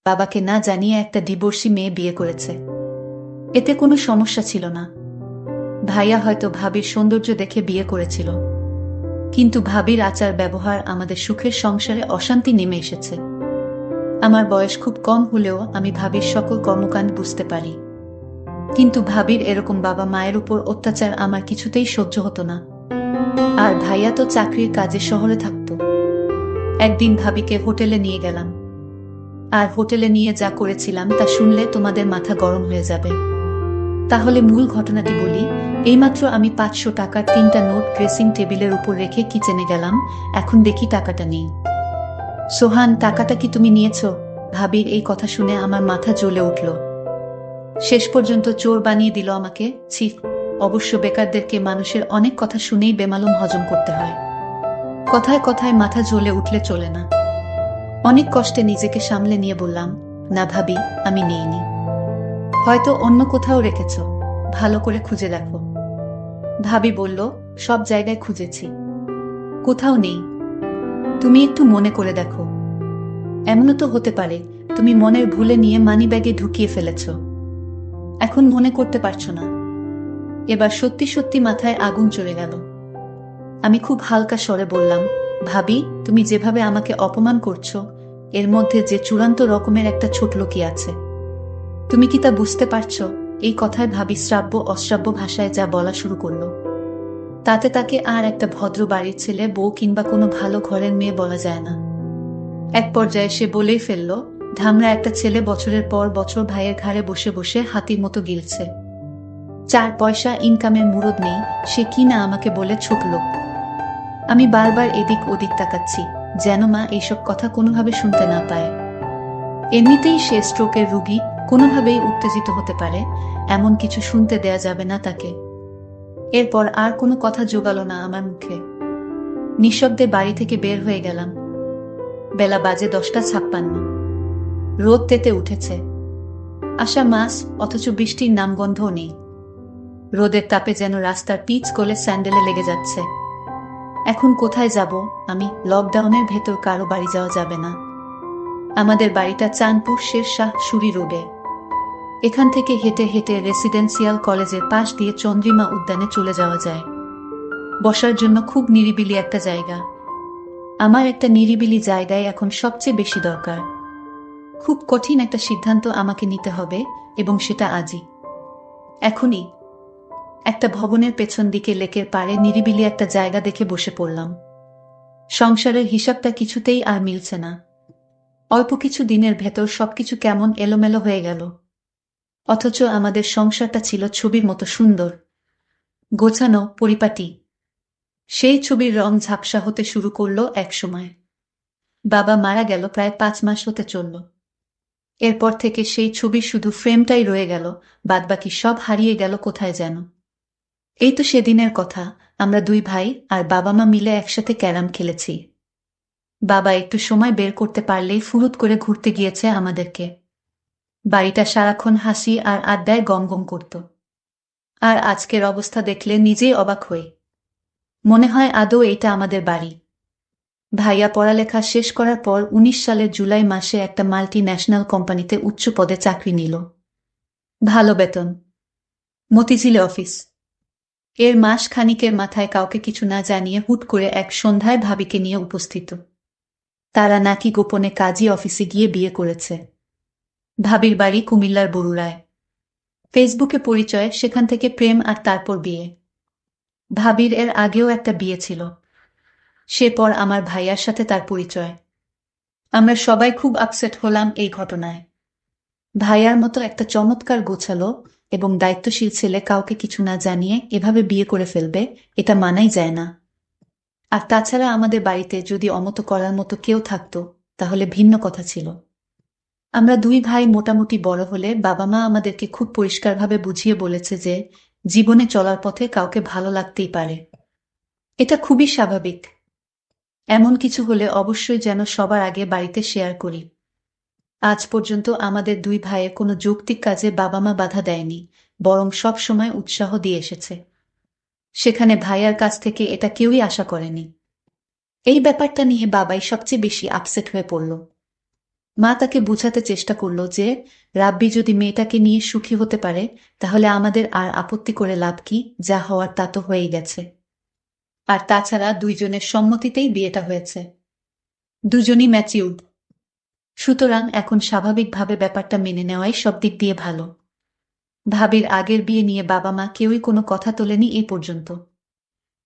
বাবাকে না জানিয়ে একটা ডিভোর্সি মেয়ে বিয়ে করেছে। এতে কোনো সমস্যা ছিল না। ভাইয়া হয়তো ভাবির সৌন্দর্য দেখে বিয়ে করেছিল, কিন্তু ভাবির আচার ব্যবহার আমাদের সুখের সংসারে অশান্তি নেমে এসেছে। আমার বয়স খুব কম হলেও আমি ভাবির সকল কর্মকাণ্ড বুঝতে পারি, কিন্তু ভাবির এরকম বাবা মায়ের উপর অত্যাচার আমার কিছুতেই সহ্য হতো না। আর ভাইয়া তো চাকরির কাজে শহরে থাকতো। একদিন ভাবিকে হোটেলে নিয়ে গেলাম, আর হোটেলে নিয়ে যা করেছিলাম তা শুনলে তোমাদের মাথা গরম হয়ে যাবে। তাহলে মূল ঘটনাটি বলি। এইমাত্র আমি 500 টাকার 3টা নোট ড্রেসিং টেবিলের উপর রেখে কিচেনে গেলাম, এখন দেখি টাকাটা নেই। সোহান, টাকাটা কি তুমি নিয়েছো? ভাবির এই কথা শুনে আমার মাথা জ্বলে উঠল। শেষ পর্যন্ত চোর বানিয়ে দিল আমাকে। ছি! অবশ্য বেকারদেরকে মানুষের অনেক কথা শুনেই বেমালুম হজম করতে হয়। কথায় কথায় মাথা জ্বলে উঠলে চলে না। অনেক কষ্টে নিজেকে সামলে নিয়ে বললাম, না ভাবি, আমি নেইনি। হয়তো অন্য কোথাও রেখেছ, ভালো করে খুঁজে দেখো। ভাবি বলল, সব জায়গায় খুঁজেছি, কোথাও নেই। তুমি একটু মনে করে দেখো। এমনও তো হতে পারে তুমি মনের ভুলে নিয়ে মানিব্যাগে ঢুকিয়ে ফেলেছ, এখন মনে করতে পারছো না। এবার সত্যি সত্যি মাথায় আগুন চলে গেল। আমি খুব হালকা স্বরে বললাম, ভাবি, তুমি যেভাবে আমাকে অপমান করছো, এর মধ্যে যে চূড়ান্ত রকমের একটা ছোটলোকি আছে। তুমি কি তা বুঝতে পারছো? এই কথায় ভাবি শ্রাব্য অশ্রাব্য ভাষায় যা বলা শুরু করলো, তাতে তাকে আর একটা ভদ্র বাড়ির ছেলে, বউ কিংবা কোনো ভালো ঘরের মেয়ে বলা যায় না। এক পর্যায়ে সে বলেই ফেলল, ধামরা একটা ছেলে বছরের পর বছর ভাইয়ের ঘাড়ে বসে বসে হাতির মতো গিলছে। 4 পয়সা ইনকামের মুরদ নেই, সে কি না আমাকে বলে ছোট লোক। আমি বারবার এদিক ওদিক তাকাচ্ছি, যেন মা এইসব কথা কোনোভাবে শুনতে না পায়। এমনিতেই সে স্ট্রোকের রুগী, কোনোভাবেই উত্তেজিত হতে পারে, এমন কিছু শুনতে দেয়া যাবে না তাকে। এরপর আর কোনো কথা জোগালো না আমার মুখে। নিঃশব্দে বাড়ি থেকে বের হয়ে গেলাম। বেলা বাজে 10টা 56। রোদ তেতে উঠেছে। আষাঢ় মাস, অথচ বৃষ্টির নামগন্ধও নেই। রোদের তাপে যেন রাস্তার পিচ গলে স্যান্ডেলে লেগে যাচ্ছে। এখন কোথায় যাব আমি? লকডাউনের ভেতর কারো বাড়ি যাওয়া যাবে না। আমাদের বাড়িটা চাঁদপুর শেরশাহ সুরি রোডে। এখান থেকে হেঁটে হেঁটে রেসিডেন্সিয়াল কলেজের পাশ দিয়ে চন্দ্রিমা উদ্যানে চলে যাওয়া যায়। বসার জন্য খুব নিরিবিলি একটা জায়গা। আমার একটা নিরিবিলি জায়গায় এখন সবচেয়ে বেশি দরকার। খুব কঠিন একটা সিদ্ধান্ত আমাকে নিতে হবে, এবং সেটা আজই, এখনই। একটা ভবনের পেছন দিকে লেকের পাড়ে নিরিবিলি একটা জায়গা দেখে বসে পড়লাম। সংসারের হিসাবটা কিছুতেই আর মিলছে না। অল্প কিছু দিনের ভেতর সবকিছু কেমন এলোমেলো হয়ে গেল। অথচ আমাদের সংসারটা ছিল ছবির মতো সুন্দর, গোছানো, পরিপাটি। সেই ছবির রং ঝাপসা হতে শুরু করলো এক সময়। বাবা মারা গেল প্রায় 5 মাস হতে চলল। এরপর থেকে সেই ছবির শুধু ফ্রেমটাই রয়ে গেল, বাদবাকি সব হারিয়ে গেল কোথায় যেন। এই তো সেদিনের কথা, আমরা দুই ভাই আর বাবা মা মিলে একসাথে ক্যারাম খেলেছি। বাবা একটু সময় বের করতে পারলেই ফুরুত করে ঘুরতে গিয়েছে আমাদেরকে। বাড়িটা সারাক্ষণ হাসি আর আড্ডায় গমগম করত। আর আজকের অবস্থা দেখলে নিজেই অবাক হই। মনে হয় আদৌ এইটা আমাদের বাড়ি। ভাইয়া পড়ালেখা শেষ করার পর 19 সালের জুলাই মাসে একটা মাল্টি ন্যাশনাল কোম্পানিতে উচ্চ পদে চাকরি নিল। ভালো বেতন, মতিঝিলে অফিস। এর মাস খানিকের মাথায় কাউকে কিছু না জানিয়ে হুট করে এক সন্ধ্যায় ভাবিকে নিয়ে উপস্থিত। তারা নাকি গোপনে কাজী অফিসে গিয়ে বিয়ে করেছে। ভাবির বাড়ি কুমিল্লার বরুড়ায়। ফেসবুকে পরিচয়, সেখান থেকে প্রেম, আর তারপর বিয়ে। ভাবির এর আগেও একটা বিয়ে ছিল, সে পর আমার ভাইয়ার সাথে তার পরিচয়। আমরা সবাই খুব আপসেট হলাম এই ঘটনায়। ভাইয়ার মতো একটা চমৎকার গোছালো এবং দায়িত্বশীল ছেলে কাউকে কিছু না জানিয়ে এভাবে বিয়ে করে ফেলবে, এটা মানাই যায় না। আর তাছাড়া আমাদের বাড়িতে যদি অমতো করার মতো কেউ থাকতো, তাহলে ভিন্ন কথা ছিল। আমরা দুই ভাই মোটামুটি বড় হলে বাবা মা আমাদেরকে খুব পরিষ্কারভাবে বুঝিয়ে বলেছে যে জীবনে চলার পথে কাউকে ভালো লাগতেই পারে। এটা খুবই স্বাভাবিক। এমন কিছু হলে অবশ্যই যেন সবার আগে বাড়িতে শেয়ার করি। আজ পর্যন্ত আমাদের দুই ভাইয়ের কোনো যৌক্তিক কাজে বাবা মা বাধা দেয়নি, বরং সব সময় উৎসাহ দিয়ে এসেছে। সেখানে ভাইয়ার কাছ থেকে এটা কেউই আশা করেনি। এই ব্যাপারটা নিয়ে বাবাই সবচেয়ে বেশি আপসেট হয়ে পড়ল। মা তাকে বোঝাতে চেষ্টা করল যে রাব্বি যদি মেয়েটাকে নিয়ে সুখী হতে পারে তাহলে আমাদের আর আপত্তি করে লাভ কি, যা হওয়ার তা তো হয়েই গেছে। আর তাছাড়া দুইজনের সম্মতিতেই বিয়েটা হয়েছে, দুজনই ম্যাচিউরড, সুতরাং এখন স্বাভাবিকভাবে ব্যাপারটা মেনে নেওয়াই সব দিক দিয়ে ভালো। ভাবির আগের বিয়ে নিয়ে বাবা মা কেউই কোনো কথা তোলেনি এই পর্যন্ত।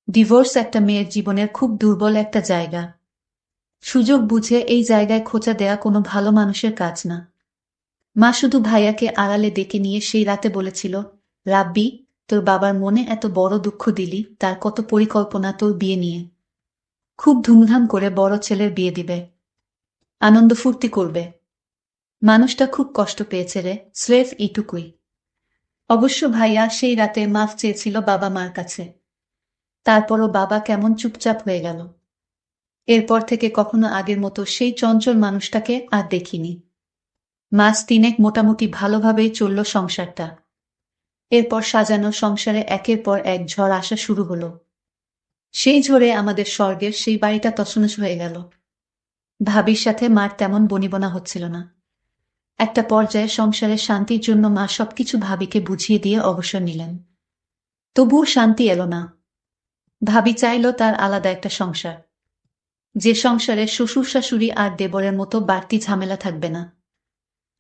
ডিভোর্স একটা মেয়ের জীবনের খুব দুর্বল একটা জায়গা। সুযোগ বুঝে এই জায়গায় খোঁচা দেয়া কোনো ভালো মানুষের কাজ না। মা শুধু ভাইয়াকে আড়ালে ডেকে নিয়ে সেই রাতে বলেছিল, রাব্বি, তোর বাবার মনে এত বড় দুঃখ দিলি, তার কত পরিকল্পনা তোর বিয়ে নিয়ে। খুব ধুমধাম করে বড় ছেলের বিয়ে দিবে, আনন্দ ফুর্তি করবে। মানুষটা খুব কষ্ট পেয়েছে রে, স্রেফ এইটুকুই। অবশ্য ভাইয়া সেই রাতে মাফ চেয়েছিল বাবা মার কাছে। তারপরও বাবা কেমন চুপচাপ হয়ে গেল। এরপর থেকে কখনো আগের মতো সেই চঞ্চল মানুষটাকে আর দেখিনি। মাস তিনেক মোটামুটি ভালোভাবেই চলল সংসারটা। এরপর সাজানো সংসারে একের পর এক ঝড় আসা শুরু হলো। সেই ঝড়ে আমাদের স্বর্গের সেই বাড়িটা তছনছ হয়ে গেল। ভাবির সাথে মার তেমন বনিবনা হচ্ছিল না। একটা পর্যায়ে সংসারের শান্তির জন্য মা সবকিছু ভাবিকে বুঝিয়ে দিয়ে অবসর নিলেন। তবুও শান্তি এলো না। ভাবি চাইল তার আলাদা একটা সংসার, যে সংসারে শ্বশুর শাশুড়ি আর দেবরের মতো বাড়তি ঝামেলা থাকবে না।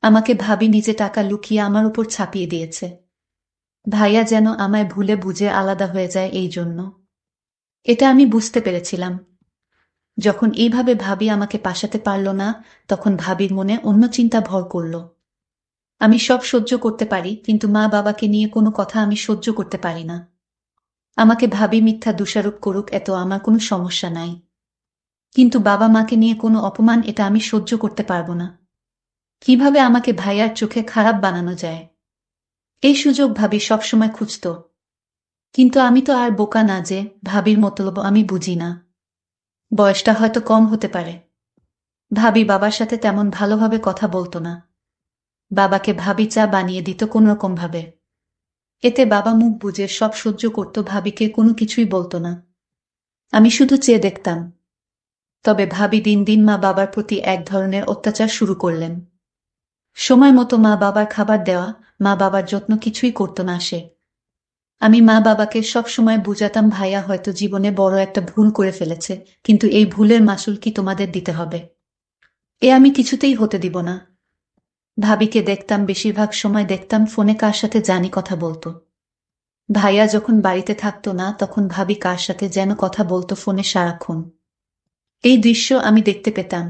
আমাকে ভাবি নিজে টাকা লুকিয়ে আমার উপর ছাপিয়ে দিয়েছে। ভাইয়া যেন আমায় ভুলে বুঝে আলাদা হয়ে যায় এই জন্য। এটা আমি বুঝতে পেরেছিলাম। যখন এইভাবে ভাবি আমাকে পাশাতে পারল না, তখন ভাবির মনে অন্য চিন্তা ভর করল। আমি সব সহ্য করতে পারি, কিন্তু মা বাবাকে নিয়ে কোনো কথা আমি সহ্য করতে পারি না। আমাকে ভাবি মিথ্যা দোষারোপ করুক, এত আমার কোনো সমস্যা নাই, কিন্তু বাবা মাকে নিয়ে কোনো অপমান, এটা আমি সহ্য করতে পারবো না। কিভাবে আমাকে ভাইয়ার চোখে খারাপ বানানো যায়, এই সুযোগ ভাবি সবসময় খুঁজত। কিন্তু আমি তো আর বোকা না যে ভাবির মতলব আমি বুঝি না। বয়সটা হয়তো কম হতে পারে। ভাবি বাবার সাথে তেমন ভালোভাবে কথা বলতো না। বাবাকে ভাবি চা বানিয়ে দিত কোনোরকম ভাবে। এতে বাবা মুখ বুজে সব সহ্য করত, ভাবিকে কোনো কিছুই বলতো না। আমি শুধু চেয়ে দেখতাম। তবে ভাবি দিন দিন মা বাবার প্রতি এক ধরনের অত্যাচার শুরু করলেন। সময় মতো মা বাবার খাবার দেওয়া, মা বাবার যত্ন কিছুই করতো না সে। আমি মা বাবাকে সব সময় বুঝাতাম, ভাইয়া হয়তো জীবনে বড় একটা ভুল করে ফেলেছে, কিন্তু এই ভুলের মাসুল কি তোমাদের দিতে হবে? এ আমি কিছুতেই হতে দিব না। ভাবিকে দেখতাম, বেশিরভাগ সময় দেখতাম ফোনে কার সাথে জানি কথা বলতো। ভাইয়া যখন বাড়িতে থাকতো না, তখন ভাবি কার সাথে যেন কথা বলতো ফোনে সারাক্ষণ। এই দৃশ্য আমি দেখতে পেতাম।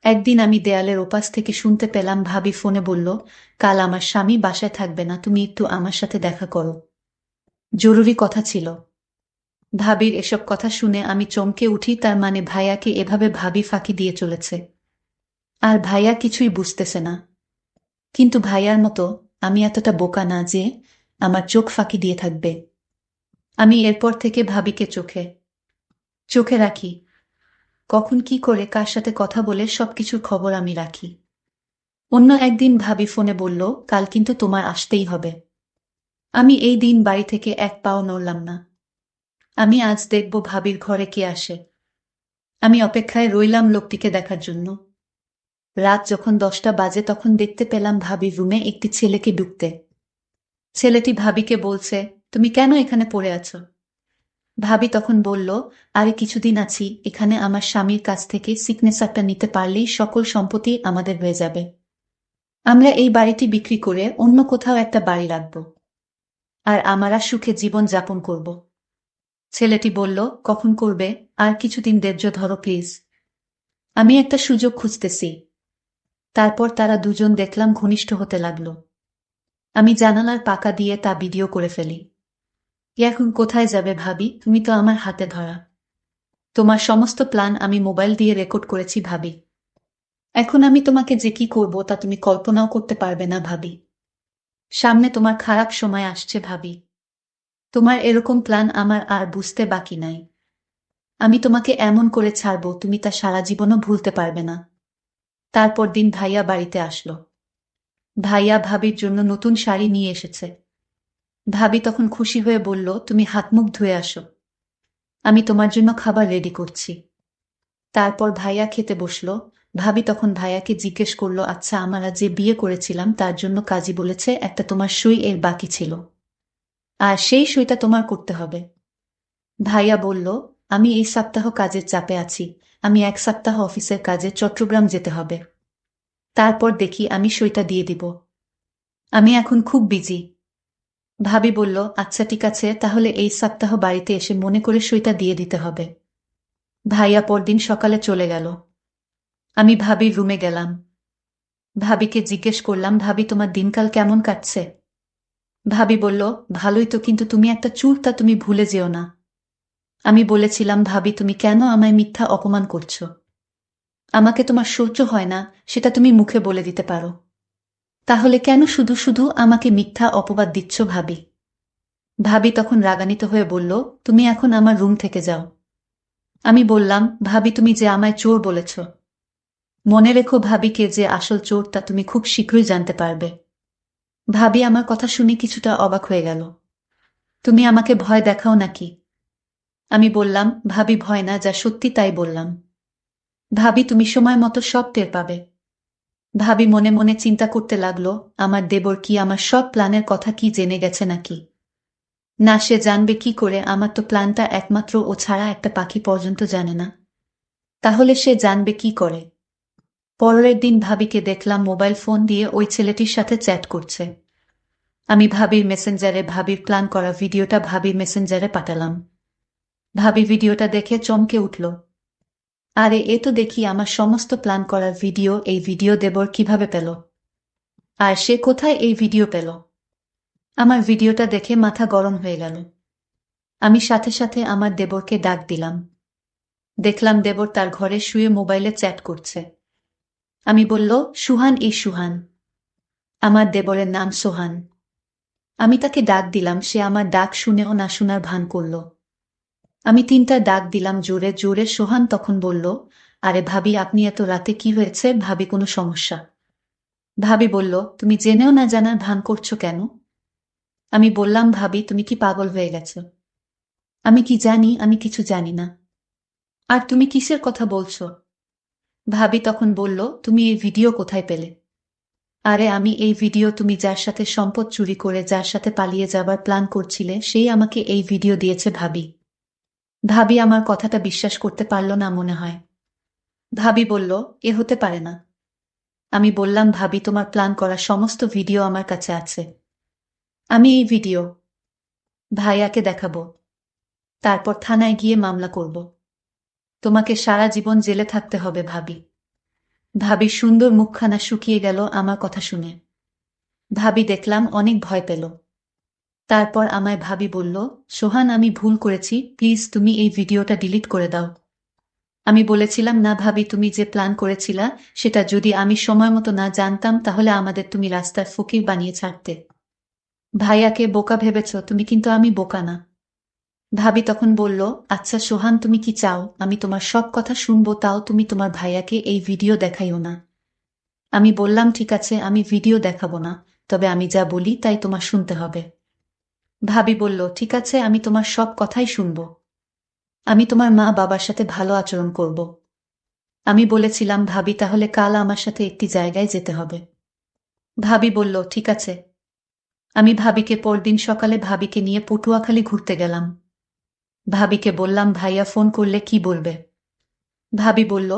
একদিন আমি দেয়ালের ওপাশ থেকে শুনতে পেলাম ভাবি ফোনে বলল, কাল আমার স্বামী বাসায় থাকবে না, তুমি একটু আমার সাথে দেখা করো, জরুরি কথা ছিল। ভাবির এসব কথা শুনে আমি চমকে উঠি, তার মানে ভাইয়াকে এভাবে ভাবি ফাঁকি দিয়ে চলেছে। আর ভাইয়া কিছুই বুঝতেছে না। কিন্তু ভাইয়ার মতো আমি এতটা বোকা না যে আমার চোখ ফাঁকি দিয়ে থাকবে। আমি এরপর থেকে ভাবিকে চোখে চোখে রাখি। কখন কি করে কার সাথে কথা বলে সবকিছুর খবর আমি রাখি। অন্য একদিন ভাবি ফোনে বলল, কাল কিন্তু তোমার আসতেই হবে। আমি এই দিন বাড়ি থেকে এক পাও নড়লাম না। আমি আজ দেখব ভাবির ঘরে কে আসে। আমি অপেক্ষায় রইলাম লোকটিকে দেখার জন্য। রাত যখন 10টা বাজে, তখন দেখতে পেলাম ভাবির রুমে একটি ছেলেকে ঢুকতে। ছেলেটি ভাবিকে বলছে, তুমি কেন এখানে পড়ে আছো? ভাবি তখন বলল, আরে কিছুদিন আছি এখানে, আমার স্বামীর কাছ থেকে সিগনেচারটা নিতে পারলেই সকল সম্পত্তি আমাদের হয়ে যাবে। আমরা এই বাড়িটি বিক্রি করে অন্য কোথাও একটা বাড়ি রাখব, আর আমরা সুখে জীবন যাপন করব। ছেলেটি বলল, কখন করবে? আর কিছুদিন ধৈর্য ধরো প্লিজ, আমি একটা সুযোগ খুঁজতেছি। তারপর তারা দুজন দেখলাম ঘনিষ্ঠ হতে লাগল। আমি জানালার পাকা দিয়ে তা ভিডিও করে ফেলি। এখন কোথায় যাবে ভাবি, তুমি তো আমার হাতে ধরা। তোমার সমস্ত প্ল্যান আমি মোবাইল দিয়ে রেকর্ড করেছি ভাবি। এখন আমি তোমাকে যে কি করব তা তুমি কল্পনাও করতে পারবে না ভাবি। সামনে তোমার খারাপ সময় আসছে ভাবি। তোমার এরকম প্ল্যান আমার আর বুঝতে বাকি নাই। আমি তোমাকে এমন করে ছাড়বো, তুমি তা সারা জীবনও ভুলতে পারবে না। তারপর দিন ভাইয়া বাড়িতে আসলো। ভাইয়া ভাবির জন্য নতুন শাড়ি নিয়ে এসেছে। ভাবি তখন খুশি হয়ে বলল, তুমি হাত মুখ ধুয়ে আসো, আমি তোমার জন্য খাবার রেডি করছি। তারপর ভাইয়া খেতে বসলো। ভাবি তখন ভাইয়াকে জিজ্ঞেস করলো, আচ্ছা আমরা যে বিয়ে করেছিলাম তার জন্য কাজী বলেছে একটা তোমার সই এর বাকি ছিল, আর সেই সইটা তোমার করতে হবে। ভাইয়া বলল, আমি এই সপ্তাহ কাজের চাপে আছি, আমি 1 সপ্তাহ অফিসের কাজে চট্টগ্রাম যেতে হবে, তারপর দেখি আমি সইটা দিয়ে দিব, আমি এখন খুব বিজি। ভাবি বলল, আচ্ছা ঠিক আছে, তাহলে এই সপ্তাহ বাড়িতে এসে মনে করে সইটা দিয়ে দিতে হবে। ভাইয়া পরদিন সকালে চলে গেল। আমি ভাবির রুমে গেলাম। ভাবিকে জিজ্ঞেস করলাম, ভাবি তোমার দিনকাল কেমন কাটছে? ভাবি বলল, ভালোই তো, কিন্তু তুমি একটা চুলটা তুমি ভুলে যেও না। আমি বলেছিলাম, ভাবি তুমি কেন আমায় মিথ্যা অপমান করছো? আমাকে তোমার সহ্য হয় না, সেটা তুমি মুখে বলে দিতে পারো, তাহলে কেন শুধু শুধু আমাকে মিথ্যা অপবাদ দিচ্ছ ভাবি? ভাবি তখন রাগান্বিত হয়ে বলল, তুমি এখন আমার রুম থেকে যাও। আমি বললাম, ভাবি তুমি যে আমায় চোর বলেছ, মনে রেখো ভাবিকে যে আসল চোর তা তুমি খুব শীঘ্রই জানতে পারবে। ভাবি আমার কথা শুনে কিছুটা অবাক হয়ে গেল। তুমি আমাকে ভয় দেখাও নাকি? আমি বললাম, ভাবি ভয় না, যা সত্যি তাই বললাম। ভাবি তুমি সময় মতো সব টের পাবে। ভাবি মনে মনে চিন্তা করতে লাগলো, আমার দেবর কি আমার সব প্ল্যানের কথা কি জেনে গেছে নাকি? না, সে জানবে কি করে? আমার তো প্ল্যানটা একমাত্র ও ছাড়া একটা পাখি পর্যন্ত জানে না, তাহলে সে জানবে কি করে? পরের দিন ভাবিকে দেখলাম মোবাইল ফোন দিয়ে ওই ছেলেটির সাথে চ্যাট করছে। আমি ভাবির মেসেঞ্জারে ভাবির প্ল্যান করা ভিডিওটা ভাবির মেসেঞ্জারে পাঠালাম। ভাবি ভিডিওটা দেখে চমকে উঠল। আরে এ তো দেখি আমার সমস্ত প্ল্যান করার ভিডিও, এই ভিডিও দেবর কিভাবে পেল? আর সে কোথায় এই ভিডিও পেল? আমার ভিডিওটা দেখে মাথা গরম হয়ে গেল। আমি সাথে সাথে আমার দেবরকে ডাক দিলাম। দেখলাম দেবর তার ঘরে শুয়ে মোবাইলে চ্যাট করছে। আমি বলল, সুহান, এই সুহান। আমার দেবরের নাম সোহান। আমি তাকে ডাক দিলাম, সে আমার ডাক শুনেও না শোনার ভান করল। আমি 3টা ডাক দিলাম জোরে জোরে। সোহান তখন বলল, আরে ভাবি আপনি এত রাতে কি হয়েছে? ভাবি কোনো সমস্যা? ভাবি বলল, তুমি জেনেও না জানার ভান করছো কেন? আমি বললাম, ভাবি তুমি কি পাগল হয়ে গেছো? আমি কি জানি? আমি কিছু জানি না। আর তুমি কিসের কথা বলছো? ভাবি তখন বলল, তুমি এই ভিডিও কোথায় পেলে? আরে আমি এই ভিডিও, তুমি যার সাথে সম্পদ চুরি করে যার সাথে পালিয়ে যাবার প্ল্যান করছিলে সেই আমাকে এই ভিডিও দিয়েছে ভাবি। ভাবি আমার কথাটা বিশ্বাস করতে পারল না মনে হয়। ভাবি বলল, এ হতে পারে না। আমি বললাম, ভাবি তোমার প্ল্যান করা সমস্ত ভিডিও আমার কাছে আছে। আমি এই ভিডিও ভাইয়াকে দেখাবো, তারপর থানায় গিয়ে মামলা করব। তোমাকে সারা জীবন জেলে থাকতে হবে ভাবি। ভাবির সুন্দর মুখখানা শুকিয়ে গেল আমার কথা শুনে। ভাবি দেখলাম অনেক ভয় পেল। তারপর আমায় ভাবি বলল, সোহান আমি ভুল করেছি, প্লিজ তুমি এই ভিডিওটা ডিলিট করে দাও। আমি বলেছিলাম, না ভাবি, তুমি যে প্ল্যান করেছিলা সেটা যদি আমি সময় মতো না জানতাম তাহলে আমাদের তুমি রাস্তার ফকির বানিয়ে ছাড়তে। ভাইয়াকে বোকা ভেবেছ তুমি, কিন্তু আমি বোকা না। ভাবি তখন বলল, আচ্ছা সোহান তুমি কি চাও আমি তোমার সব কথা শুনবো, তাও তুমি তোমার ভাইয়াকে এই ভিডিও দেখাইও না? আমি বললাম, ঠিক আছে আমি ভিডিও দেখাবো না, তবে আমি যা বলি তাই তোমার শুনতে হবে। ভাবি বলল, ঠিক আছে আমি তোমার সব কথাই শুনব। আমি তোমার মা বাবার সাথে ভালো আচরণ করব। আমি বলেছিলাম, ভাবি তাহলে কাল আমার সাথে একটি জায়গায় যেতে হবে। ভাবি বলল, ঠিক আছে। আমি ভাবিকে পরদিন সকালে ভাবিকে নিয়ে পটুয়াখালী ঘুরতে গেলাম। ভাবিকে বললাম, ভাইয়া ফোন করলে কি বলবে? ভাবি বলল,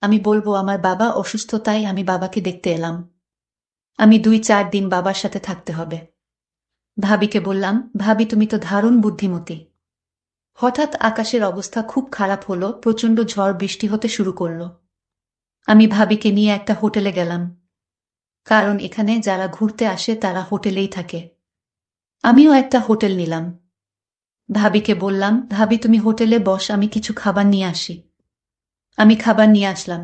আমি বলবো আমার বাবা অসুস্থ, তাই আমি বাবাকে দেখতে এলাম। আমি 2-4 দিন বাবার সাথে থাকতে হবে। ভাবিকে বললাম, ভাবি তুমি তো দারুণ বুদ্ধিমতী। হঠাৎ আকাশের অবস্থা খুব খারাপ হলো, প্রচণ্ড ঝড় বৃষ্টি হতে শুরু করলো। আমি ভাবিকে নিয়ে একটা হোটেলে গেলাম, কারণ এখানে যারা ঘুরতে আসে তারা হোটেলেই থাকে। আমিও একটা হোটেল নিলাম। ভাবিকে বললাম, ভাবি তুমি হোটেলে বস, আমি কিছু খাবার নিয়ে আসি। আমি খাবার নিয়ে আসলাম।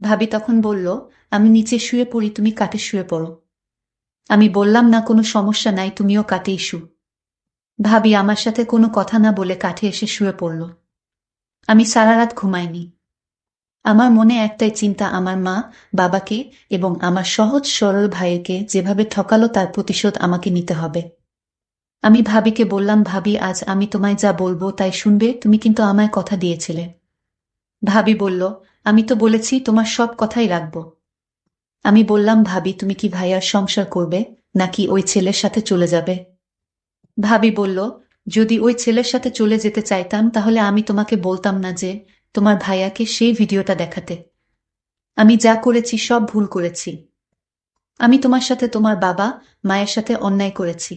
ভাবি তখন বলল, আমি নিচে শুয়ে পড়ি, তুমি কাঠে শুয়ে পড়ো। আমি বললাম, না কোনো সমস্যা নাই, তুমিও কাঠেই শু। ভাবি আমার সাথে কোনো কথা না বলে কাঠে এসে শুয়ে পড়ল। আমি সারা রাত ঘুমাইনি। আমার মনে একটাই চিন্তা, আমার মা বাবাকে এবং আমার সহজ সরল ভাইকে যেভাবে ঠকালো তার প্রতিশোধ আমাকে নিতে হবে। আমি ভাবিকে বললাম, ভাবি আজ আমি তোমায় যা বলবো তাই শুনবে, তুমি কিন্তু আমায় কথা দিয়েছিলে। ভাবি বলল, আমি তো বলেছি তোমার সব কথাই রাখবো। আমি বললাম, ভাবি তুমি কি ভাইয়ার সংসার করবে নাকি ওই ছেলের সাথে চলে যাবে? ভাবি বলল, যদি ওই ছেলের সাথে চলে যেতে চাইতাম তাহলে আমি তোমাকে বলতাম না যে তোমার ভাইয়াকে সেই ভিডিওটা দেখাতে। আমি যা করেছি সব ভুল করেছি। আমি তোমার সাথে তোমার বাবা মায়ের সাথে অন্যায় করেছি।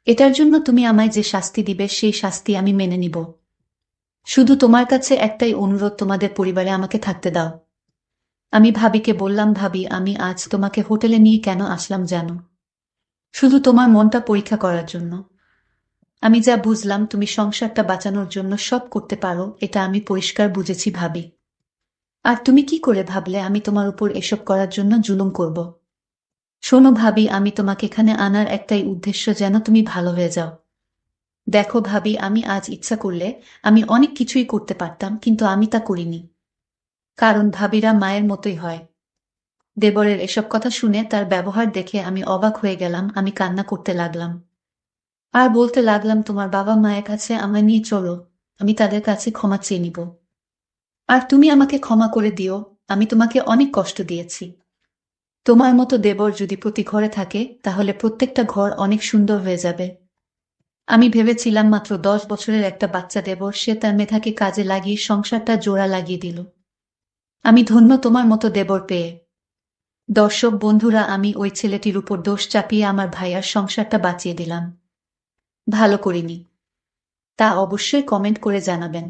এটার জন্য তুমি আমায় যে শাস্তি দিবে সেই শাস্তি আমি মেনে নিব। শুধু তোমার কাছে একটাই অনুরোধ, তোমাদের পরিবারে আমাকে থাকতে দাও। আমি ভাবিকে বললাম, ভাবি আমি আজ তোমাকে হোটেলে নিয়ে কেন আসলাম জানো? শুধু তোমার মনটা পরীক্ষা করার জন্য। আমি যা বুঝলাম তুমি সংসারটা বাঁচানোর জন্য সব করতে পারো, এটা আমি পরিষ্কার বুঝেছি ভাবি। আর তুমি কি করে ভাবলে আমি তোমার উপর এসব করার জন্য জুলুম করব? শোনো ভাবি, আমি তোমাকে এখানে আনার একটাই উদ্দেশ্য, যেন তুমি ভালো হয়ে যাও। দেখো ভাবি, আমি আজ ইচ্ছা করলে আমি অনেক কিছুই করতে পারতাম, কিন্তু আমি তা করিনি। কারণ ভাবিরা মায়ের মতোই হয়। দেবরের এসব কথা শুনে তার ব্যবহার দেখে আমি অবাক হয়ে গেলাম। আমি কান্না করতে লাগলাম আর বলতে লাগলাম, তোমার বাবা মায়ের কাছে আমায় নিয়ে চলো, আমি তাদের কাছে ক্ষমা চেয়ে নিব। আর তুমি আমাকে ক্ষমা করে দিও, আমি তোমাকে অনেক কষ্ট দিয়েছি। তোমার মতো দেবর যদি প্রতি ঘরে থাকে তাহলে প্রত্যেকটা ঘর অনেক সুন্দর হয়ে যাবে। আমি ভেবেছিলাম মাত্র 10 বছরের একটা বাচ্চা দেবর, সে তার মেধাকে কাজে লাগিয়ে সংসারটা জোড়া লাগিয়ে দিল। আমি ধন্য তোমার মতো দেবর পেয়ে। দর্শক বন্ধুরা, আমি ওই ছেলেটির উপর দোষ চাপিয়ে আমার ভাইয়ার সংসারটা বাঁচিয়ে দিলাম। ভালো করিনি। তা অবশ্যই কমেন্ট করে জানাবেন।